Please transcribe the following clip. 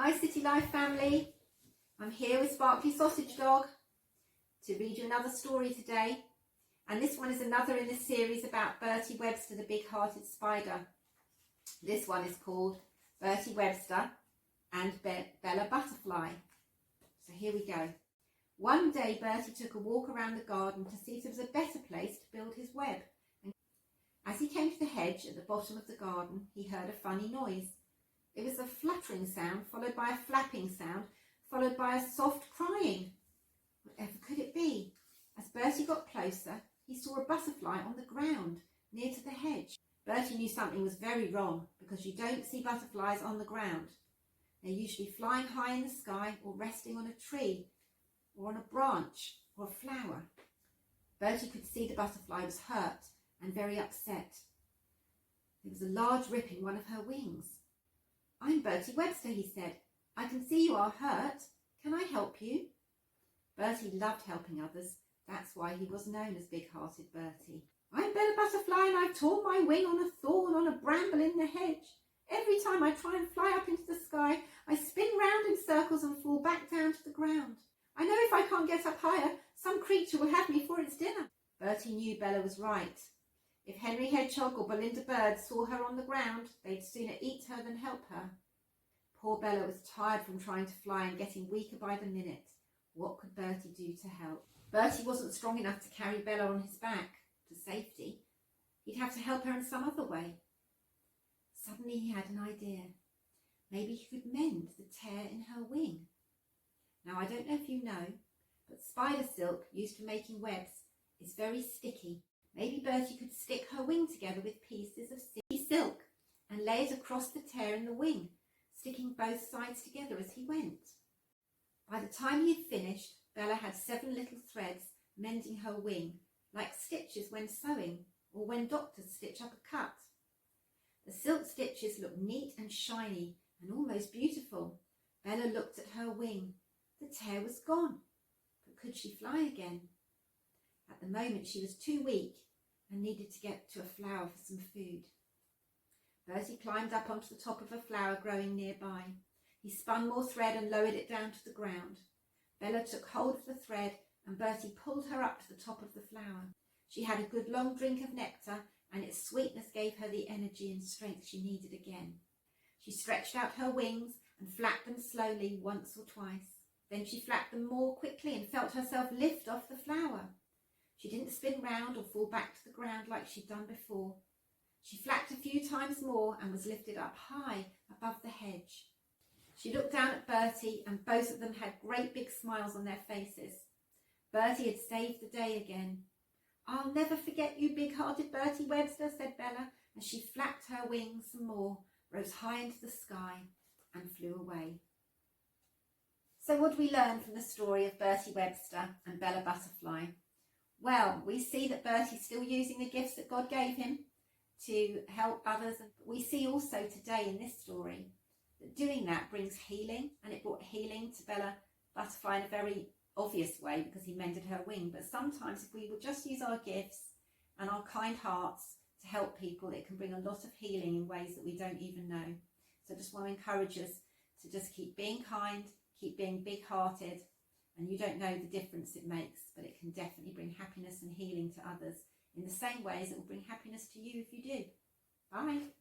Hi City Life family, I'm here with Sparkly Sausage Dog to read you another story today, and this one is another in this series about Bertie Webster, the big-hearted spider. This one is called Bertie Webster and Bella Butterfly. So here we go. One day Bertie took a walk around the garden to see if there was a better place to build his web. And as he came to the hedge at the bottom of the garden, he heard a funny noise. It was a fluttering sound, followed by a flapping sound, followed by a soft crying. Whatever could it be? As Bertie got closer, he saw a butterfly on the ground, near to the hedge. Bertie knew something was very wrong, because you don't see butterflies on the ground. They're usually flying high in the sky, or resting on a tree, or on a branch, or a flower. Bertie could see the butterfly was hurt and very upset. There was a large rip in one of her wings. "I'm Bertie Webster," he said. "I can see you are hurt. Can I help you?" Bertie loved helping others. That's why he was known as Big-Hearted Bertie. "I'm Bella Butterfly and I've torn my wing on a thorn on a bramble in the hedge. Every time I try and fly up into the sky, I spin round in circles and fall back down to the ground. I know if I can't get up higher, some creature will have me for its dinner." Bertie knew Bella was right. If Henry Hedgehog or Belinda Bird saw her on the ground, they'd sooner eat her than help her. Poor Bella was tired from trying to fly and getting weaker by the minute. What could Bertie do to help? Bertie wasn't strong enough to carry Bella on his back to safety. He'd have to help her in some other way. Suddenly he had an idea. Maybe he could mend the tear in her wing. Now, I don't know if you know, but spider silk used for making webs is very sticky. Maybe Bertie could stick her wing together with pieces of sticky silk and lay it across the tear in the wing, sticking both sides together as he went. By the time he had finished, Bella had 7 little threads mending her wing, like stitches when sewing or when doctors stitch up a cut. The silk stitches looked neat and shiny and almost beautiful. Bella looked at her wing. The tear was gone, but could she fly again? At the moment she was too weak and needed to get to a flower for some food. Bertie climbed up onto the top of a flower growing nearby. He spun more thread and lowered it down to the ground. Bella took hold of the thread and Bertie pulled her up to the top of the flower. She had a good long drink of nectar and its sweetness gave her the energy and strength she needed again. She stretched out her wings and flapped them slowly once or twice. Then she flapped them more quickly and felt herself lift off the flower. She didn't spin round or fall back to the ground like she'd done before. She flapped a few times more and was lifted up high above the hedge. She looked down at Bertie and both of them had great big smiles on their faces. Bertie had saved the day again. "I'll never forget you, big-hearted Bertie Webster," said Bella, as she flapped her wings some more, rose high into the sky and flew away. So what do we learn from the story of Bertie Webster and Bella Butterfly? Well, we see that Bertie's still using the gifts that God gave him to help others. And we see also today in this story that doing that brings healing, and it brought healing to Bella Butterfly in a very obvious way because he mended her wing. But sometimes if we would just use our gifts and our kind hearts to help people, it can bring a lot of healing in ways that we don't even know. So I just want to encourage us to just keep being kind, keep being big-hearted, and you don't know the difference it makes, but it can definitely bring happiness and healing to others in the same ways it will bring happiness to you if you do. Bye.